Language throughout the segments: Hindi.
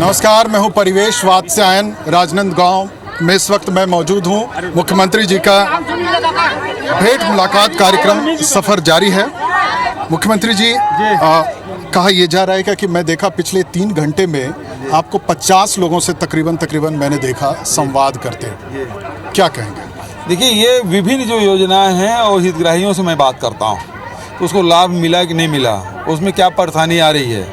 नमस्कार, मैं हूं परिवेश वात्स्यायन। राजनांदगांव में इस वक्त मैं मौजूद हूं। मुख्यमंत्री जी का भेंट मुलाकात कार्यक्रम सफ़र जारी है। मुख्यमंत्री जी कहा यह जा रहा है कि मैं देखा पिछले 3 घंटे में आपको 50 लोगों से तकरीबन मैंने देखा संवाद करते। क्या कहेंगे? देखिए, ये विभिन्न जो योजनाएं हैं और हितग्राहियों से मैं बात करता हूँ तो उसको लाभ मिला कि नहीं मिला, उसमें क्या परेशानी आ रही है,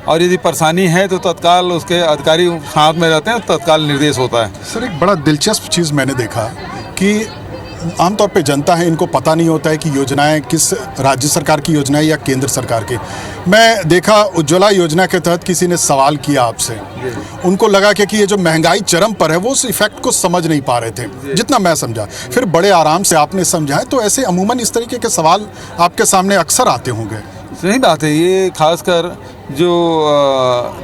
और यदि परेशानी है तो तत्काल उसके अधिकारी साथ में रहते हैं, तत्काल निर्देश होता है। सर, एक बड़ा दिलचस्प चीज़ मैंने देखा कि आमतौर पे जनता है, इनको पता नहीं होता है कि योजनाएं किस राज्य सरकार की योजनाएं या केंद्र सरकार की। मैं देखा उज्ज्वला योजना के तहत किसी ने सवाल किया आपसे, उनको लगा कि ये जो महंगाई चरम पर है वो उस इफेक्ट को समझ नहीं पा रहे थे जितना मैं समझा। फिर बड़े आराम से आपने समझाया। तो ऐसे अमूमन इस तरीके के सवाल आपके सामने अक्सर आते होंगे। सही बात है। ये खासकर जो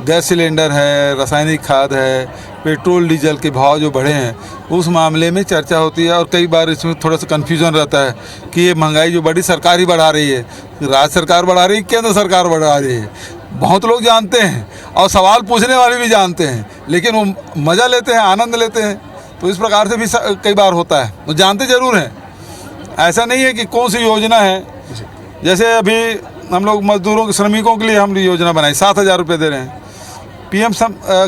गैस सिलेंडर है, रासायनिक खाद है, पेट्रोल डीजल के भाव जो बढ़े हैं उस मामले में चर्चा होती है, और कई बार इसमें थोड़ा सा कन्फ्यूज़न रहता है कि ये महंगाई जो बड़ी सरकार ही बढ़ा रही है, राज्य सरकार बढ़ा रही है, केंद्र सरकार बढ़ा रही है। बहुत लोग जानते हैं और सवाल पूछने वाले भी जानते हैं, लेकिन वो मज़ा लेते हैं, आनंद लेते हैं। तो इस प्रकार से भी कई बार होता है। वो जानते ज़रूर हैं, ऐसा नहीं है कि कौन सी योजना है। जैसे अभी हम लोग मजदूरों के, श्रमिकों के लिए हम योजना बनाई, 7,000 रुपये दे रहे हैं। PM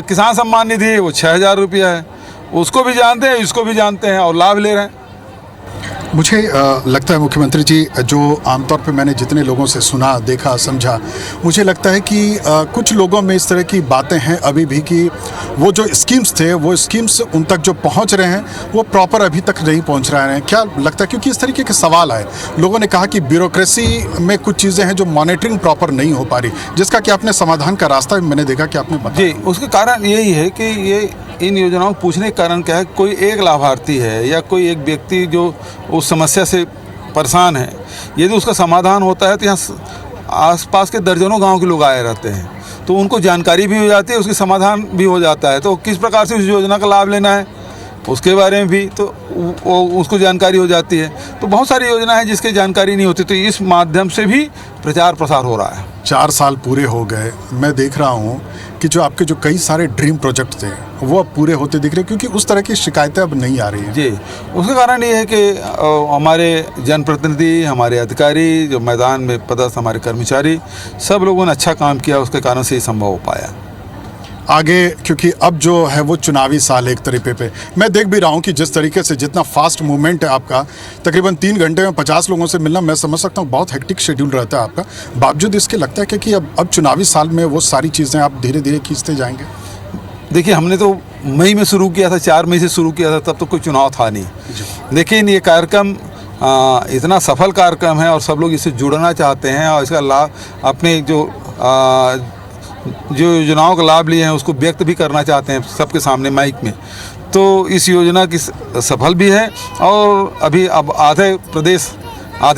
किसान सम्मान निधि वो 6,000 रुपया है, उसको भी जानते हैं, इसको भी जानते हैं और लाभ ले रहे हैं। मुझे लगता है मुख्यमंत्री जी, जो आमतौर पे मैंने जितने लोगों से सुना, देखा, समझा, मुझे लगता है कि कुछ लोगों में इस तरह की बातें हैं अभी भी कि वो जो स्कीम्स थे वो स्कीम्स उन तक जो पहुंच रहे हैं वो प्रॉपर अभी तक नहीं पहुंच रहे हैं। क्या लगता है? क्योंकि इस तरीके के सवाल आए, लोगों ने कहा कि ब्यूरोक्रेसी में कुछ चीज़ें हैं जो मॉनिटरिंग प्रॉपर नहीं हो पा रही, जिसका कि आपने समाधान का रास्ता मैंने देखा कि आपने बताया। जी, उसके कारण यही है कि ये इन योजनाओं को पूछने के कारण क्या है, कोई एक लाभार्थी है या कोई एक व्यक्ति जो उस समस्या से परेशान है, यदि उसका समाधान होता है तो यहाँ आसपास के दर्जनों गांव के लोग आए रहते हैं, तो उनको जानकारी भी हो जाती है, उसकी समाधान भी हो जाता है। तो किस प्रकार से उस योजना का लाभ लेना है उसके बारे में भी तो उसको जानकारी हो जाती है। तो बहुत सारी योजना है जिसकी जानकारी नहीं होती, तो इस माध्यम से भी प्रचार प्रसार हो रहा है। 4 साल पूरे हो गए, मैं देख रहा हूँ कि जो आपके जो कई सारे ड्रीम प्रोजेक्ट थे वो अब पूरे होते दिख रहे हैं, क्योंकि उस तरह की शिकायतें अब नहीं आ रही हैं। जी, उसका कारण ये है कि हमारे जनप्रतिनिधि, हमारे अधिकारी, जो मैदान में पदस्थ हमारे कर्मचारी, सब लोगों ने अच्छा काम किया, उसके कारण से ये संभव हो पाया। आगे क्योंकि अब जो है वो चुनावी साल एक तरीके पे मैं देख भी रहा हूँ कि जिस तरीके से जितना फास्ट मूवमेंट है आपका, तकरीबन 3 घंटे में 50 लोगों से मिलना, मैं समझ सकता हूँ बहुत हेक्टिक शेड्यूल रहता है आपका। बावजूद इसके लगता है कि अब चुनावी साल में वो सारी चीज़ें आप धीरे धीरे खींचते जाएंगे। देखिए, हमने तो मई में शुरू किया था, 4 मई से शुरू किया था, तब तो कोई चुनाव था नहीं। लेकिन ये कार्यक्रम इतना सफल कार्यक्रम है और सब लोग इससे जुड़ना चाहते हैं और इसका लाभ अपने जो योजनाओं का लाभ लिए हैं उसको व्यक्त भी करना चाहते हैं सबके सामने माइक में। तो इस योजना की सफल भी है, और अभी अब आधे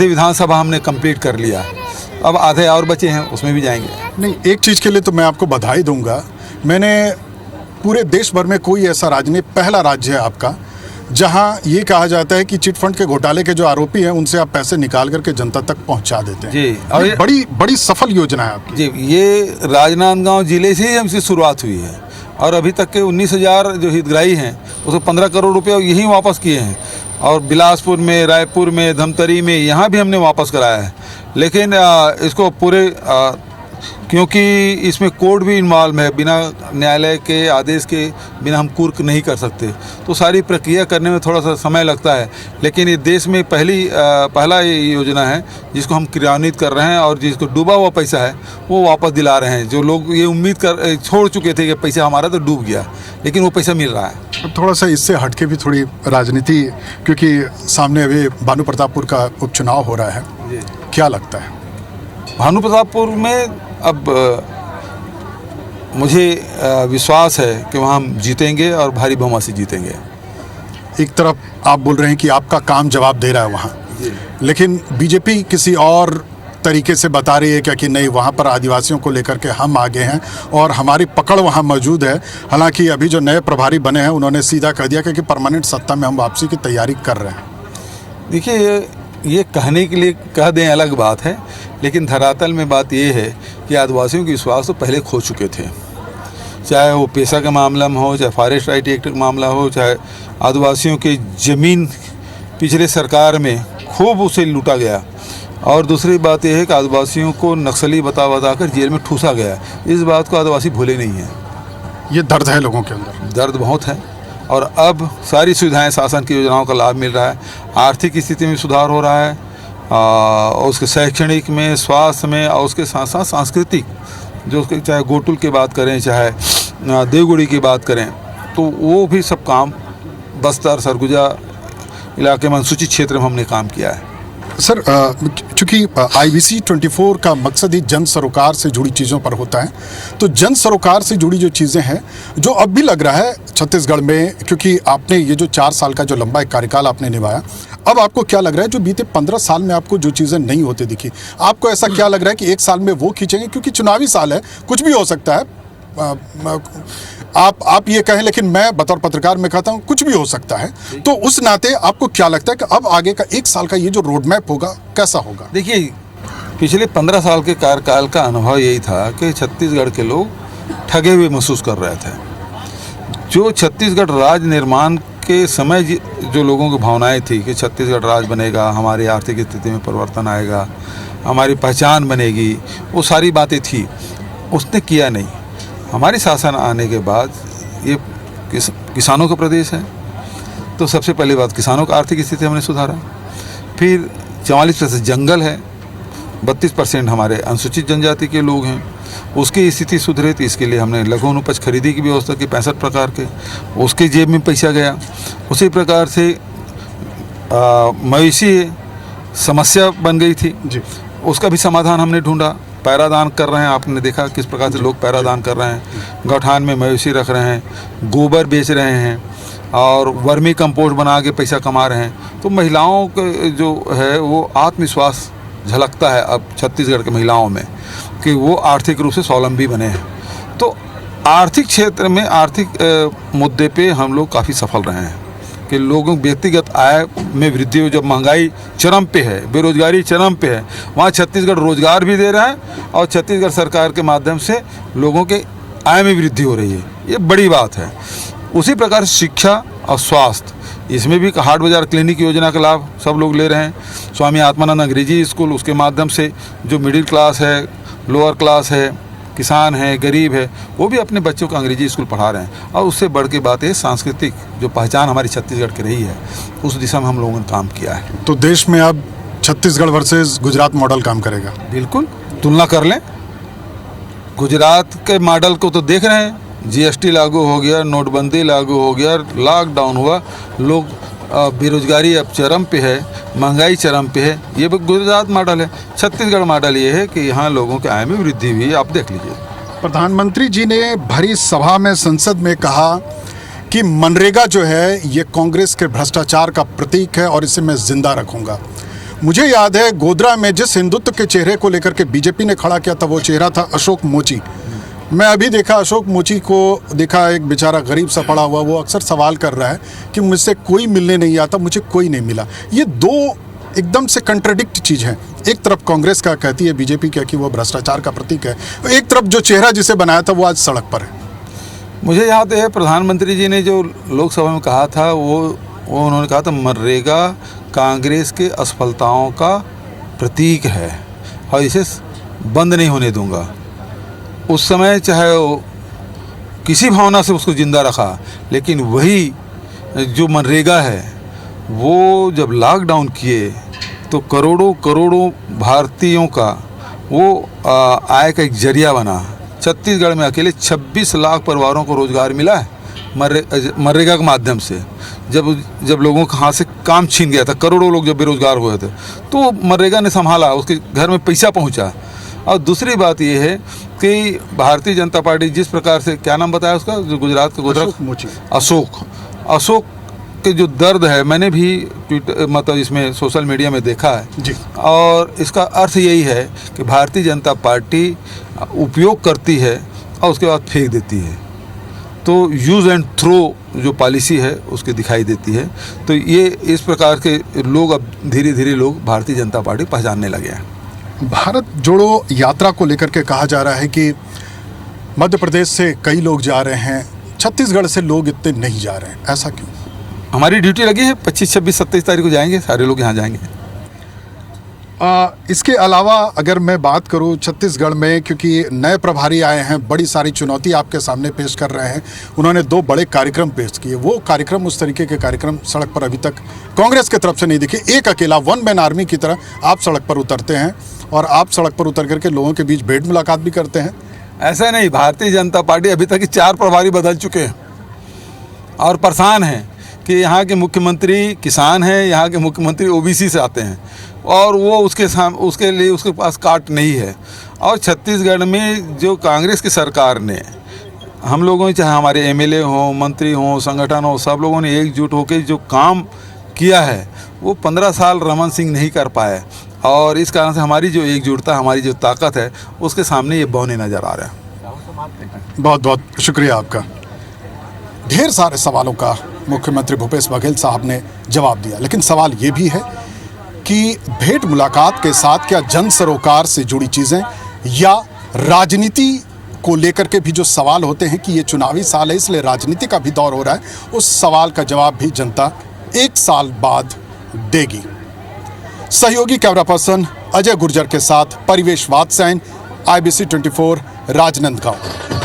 विधानसभा हमने कंप्लीट कर लिया, अब आधे और बचे हैं, उसमें भी जाएंगे। नहीं, एक चीज़ के लिए तो मैं आपको बधाई दूंगा। मैंने पूरे देश भर में कोई ऐसा राज्य नहीं, पहला राज्य है आपका जहां ये कहा जाता है कि चिट फंड के घोटाले के जो आरोपी हैं उनसे आप पैसे निकाल करके जनता तक पहुंचा देते हैं। जी, और ये बड़ी सफल योजना है आपकी। जी, ये राजनांदगांव जिले से ही हमसे शुरुआत हुई है, और अभी तक के 19,000 जो हितग्राही हैं उसको 15 करोड़ रुपये यहीं वापस किए हैं, और बिलासपुर में, रायपुर में, धमतरी में, यहाँ भी हमने वापस कराया है। लेकिन इसको पूरे क्योंकि इसमें कोर्ट भी इन्वॉल्व है, बिना न्यायालय के आदेश के बिना हम कुर्क नहीं कर सकते, तो सारी प्रक्रिया करने में थोड़ा सा समय लगता है। लेकिन ये देश में पहला ये योजना है जिसको हम क्रियान्वित कर रहे हैं, और जिसको डूबा हुआ पैसा है वो वापस दिला रहे हैं। जो लोग ये उम्मीद कर छोड़ चुके थे कि पैसा हमारा तो डूब गया, लेकिन वो पैसा मिल रहा है। अब थोड़ा सा इससे हटके भी थोड़ी राजनीति, क्योंकि सामने अभी भानु प्रतापपुर का उपचुनाव हो रहा है, क्या लगता है? भानु प्रतापपुर में अब मुझे विश्वास है कि वहाँ हम जीतेंगे और भारी बहुमत से जीतेंगे। एक तरफ आप बोल रहे हैं कि आपका काम जवाब दे रहा है वहाँ, लेकिन बीजेपी किसी और तरीके से बता रही है क्या कि नहीं, वहाँ पर आदिवासियों को लेकर के हम आगे हैं और हमारी पकड़ वहाँ मौजूद है। हालांकि अभी जो नए प्रभारी बने हैं उन्होंने सीधा कह दिया कि परमानेंट सत्ता में हम वापसी की तैयारी कर रहे हैं। देखिए, ये कहने के लिए कह दें अलग बात है, लेकिन धरातल में बात ये है कि आदिवासियों के विश्वास तो पहले खो चुके थे। चाहे वो पेशा का मामला में हो, चाहे फॉरेस्ट राइट एक्ट का मामला हो, चाहे आदिवासियों की ज़मीन पिछले सरकार में खूब उसे लूटा गया। और दूसरी बात यह है कि आदिवासियों को नक्सली बता कर जेल में ठूसा गया। इस बात को आदिवासी भूले नहीं हैं। ये दर्द है लोगों के अंदर, दर्द बहुत है। और अब सारी सुविधाएं, शासन की योजनाओं का लाभ मिल रहा है, आर्थिक स्थिति में सुधार हो रहा है, और उसके शैक्षणिक में, स्वास्थ्य में, और उसके साथ साथ सांस्कृतिक, जो उसके चाहे गोटुल की बात करें, चाहे देवगुड़ी की बात करें, तो वो भी सब काम बस्तर सरगुजा इलाके में अनुसूचित क्षेत्र में हमने काम किया है। सर, चूंकि IBC 24 का मकसद ही जन सरोकार से जुड़ी चीज़ों पर होता है, तो जन सरोकार से जुड़ी जो चीज़ें हैं, जो अब भी लग रहा है छत्तीसगढ़ में, क्योंकि आपने ये जो 4 साल का जो लंबा एक कार्यकाल आपने निभाया, अब आपको क्या लग रहा है जो बीते 15 साल में आपको जो चीज़ें नहीं होती दिखी, आपको ऐसा क्या लग रहा है कि 1 साल में वो खींचेंगे? क्योंकि चुनावी साल है, कुछ भी हो सकता है, आप ये कहें, लेकिन मैं बतौर पत्रकार में कहता हूं कुछ भी हो सकता है। तो उस नाते आपको क्या लगता है कि अब आगे का 1 साल का ये जो रोड मैप होगा कैसा होगा? देखिए, पिछले 15 साल के कार्यकाल का अनुभव यही था कि छत्तीसगढ़ के लोग ठगे हुए महसूस कर रहे थे। जो छत्तीसगढ़ राज्य निर्माण के समय जो लोगों की भावनाएं थी कि छत्तीसगढ़ राज्य बनेगा, हमारी आर्थिक स्थिति में परिवर्तन आएगा, हमारी पहचान बनेगी, वो सारी बातें थी, उसने किया नहीं। हमारी शासन आने के बाद ये किसानों का प्रदेश है, तो सबसे पहली बात किसानों का आर्थिक स्थिति हमने सुधारा। फिर 44% जंगल है, 32% हमारे अनुसूचित जनजाति के लोग हैं, उसकी स्थिति सुधरे, तो इसके लिए हमने लघु अनुपज खरीदी की व्यवस्था की 65 प्रकार के, उसके जेब में पैसा गया। उसी प्रकार से मवेशी समस्या बन गई थी जी, उसका भी समाधान हमने ढूंढा। पैरादान कर रहे हैं, आपने देखा किस प्रकार से लोग पैरादान कर रहे हैं, गौठान में मवेशी रख रहे हैं, गोबर बेच रहे हैं और वर्मी कंपोस्ट बना के पैसा कमा रहे हैं। तो महिलाओं का जो है वो आत्मविश्वास झलकता है अब छत्तीसगढ़ के महिलाओं में कि वो आर्थिक रूप से स्वावलंबी बने हैं। तो आर्थिक क्षेत्र में, आर्थिक मुद्दे पे हम लोग काफ़ी सफल रहे हैं कि लोगों की व्यक्तिगत आय में वृद्धि हो। जब महंगाई चरम पे है, बेरोजगारी चरम पे है, वहाँ छत्तीसगढ़ रोजगार भी दे रहा है और छत्तीसगढ़ सरकार के माध्यम से लोगों के आय में वृद्धि हो रही है, ये बड़ी बात है। उसी प्रकार शिक्षा और स्वास्थ्य, इसमें भी हाट बाजार क्लिनिक योजना का लाभ सब लोग ले रहे हैं। स्वामी आत्मानंद अंग्रेजी स्कूल, उसके माध्यम से जो मिडिल क्लास है, लोअर क्लास है, किसान है, गरीब है, वो भी अपने बच्चों को अंग्रेजी स्कूल पढ़ा रहे हैं। और उससे बढ़ के बात है सांस्कृतिक जो पहचान हमारी छत्तीसगढ़ की रही है, उस दिशा में हम लोगों ने काम किया है। तो देश में अब छत्तीसगढ़ वर्सेस गुजरात मॉडल काम करेगा? बिल्कुल, तुलना कर लें, गुजरात के मॉडल को तो देख रहे हैं, GST लागू हो गया, नोटबंदी लागू हो गया, लॉकडाउन हुआ, लोग बेरोजगारी अब चरम पे है, महंगाई चरम पे है, ये गुजरात मॉडल है। छत्तीसगढ़ मॉडल ये है कि यहाँ लोगों के आय में वृद्धि हुई है, आप देख लीजिए। प्रधानमंत्री जी ने भरी सभा में संसद में कहा कि मनरेगा जो है ये कांग्रेस के भ्रष्टाचार का प्रतीक है और इसे मैं जिंदा रखूंगा। मुझे याद है गोधरा में जिस हिंदुत्व के चेहरे को लेकर के बीजेपी ने खड़ा किया था, वो चेहरा था अशोक मोची। मैं अभी देखा अशोक मोची को, देखा एक बेचारा गरीब सा पड़ा हुआ, वो अक्सर सवाल कर रहा है कि मुझसे कोई मिलने नहीं आता, मुझे कोई नहीं मिला। ये दो एकदम से कंट्राडिक्ट चीज़ है। एक तरफ कांग्रेस का कहती है, बीजेपी क्या कि वो भ्रष्टाचार का प्रतीक है, एक तरफ जो चेहरा जिसे बनाया था वो आज सड़क पर है। मुझे याद है प्रधानमंत्री जी ने जो लोकसभा में कहा था, वो उन्होंने कहा था मनरेगा कांग्रेस के असफलताओं का प्रतीक है और इसे बंद नहीं होने दूंगा। उस समय चाहे वो किसी भावना से उसको ज़िंदा रखा, लेकिन वही जो मनरेगा है वो जब लॉकडाउन किए तो करोड़ों करोड़ों भारतीयों का वो आय का एक जरिया बना। छत्तीसगढ़ में अकेले 26 लाख परिवारों को रोज़गार मिला है मनरेगा के माध्यम से। जब लोगों के हाथ से काम छीन गया था, करोड़ों लोग जब बेरोजगार हुए थे, तो मनरेगा ने संभाला, उसके घर में पैसा पहुंचा। और दूसरी बात ये है कि भारतीय जनता पार्टी जिस प्रकार से, क्या नाम बताया उसका, जो गुजरात का गोधरा, अशोक के जो दर्द है, मैंने भी ट्विटर मतलब इसमें सोशल मीडिया में देखा है जी। और इसका अर्थ यही है कि भारतीय जनता पार्टी उपयोग करती है और उसके बाद फेंक देती है। तो यूज़ एंड थ्रो जो पॉलिसी है उसकी दिखाई देती है। तो ये इस प्रकार के लोग अब धीरे धीरे लोग भारतीय जनता पार्टी पहचानने लगे हैं। भारत जोड़ो यात्रा को लेकर के कहा जा रहा है कि मध्य प्रदेश से कई लोग जा रहे हैं, छत्तीसगढ़ से लोग इतने नहीं जा रहे हैं, ऐसा क्यों? हमारी ड्यूटी लगी है, 25, 26, 27 तारीख को जाएंगे, सारे लोग यहाँ जाएंगे। इसके अलावा अगर मैं बात करूं छत्तीसगढ़ में, क्योंकि नए प्रभारी आए हैं, बड़ी सारी चुनौती आपके सामने पेश कर रहे हैं। उन्होंने 2 बड़े कार्यक्रम पेश किए, वो कार्यक्रम, उस तरीके के कार्यक्रम सड़क पर अभी तक कांग्रेस की तरफ से नहीं दिखे। एक अकेला वन मैन आर्मी की तरह आप सड़क पर उतरते हैं और आप सड़क पर उतर करके लोगों के बीच भेंट मुलाकात भी करते हैं। ऐसा नहीं, भारतीय जनता पार्टी अभी तक 4 प्रभारी बदल चुके हैं और परेशान हैं कि यहाँ के मुख्यमंत्री किसान हैं, यहाँ के मुख्यमंत्री ओबीसी से आते हैं और वो उसके लिए उसके पास काट नहीं है। और छत्तीसगढ़ में जो कांग्रेस की सरकार ने, हम लोगों ने, चाहे हमारे एमएलए हों, मंत्री हों, संगठन हो, सब लोगों ने एकजुट होकर जो काम किया है वो 15 साल रमन सिंह नहीं कर पाए। और इस कारण से हमारी जो एकजुटता, हमारी जो ताकत है, उसके सामने ये बौने नज़र आ रहा है। बहुत बहुत शुक्रिया आपका। ढेर सारे सवालों का मुख्यमंत्री भूपेश बघेल साहब ने जवाब दिया, लेकिन सवाल ये भी है कि भेंट मुलाकात के साथ क्या जन सरोकार से जुड़ी चीज़ें या राजनीति को लेकर के भी जो सवाल होते हैं कि ये चुनावी साल है इसलिए राजनीति का भी दौर हो रहा है, उस सवाल का जवाब भी जनता 1 साल बाद देगी। सहयोगी कैमरा पर्सन अजय गुर्जर के साथ परिवेश वात्स्यायन, IBC 24, राजनांदगांव।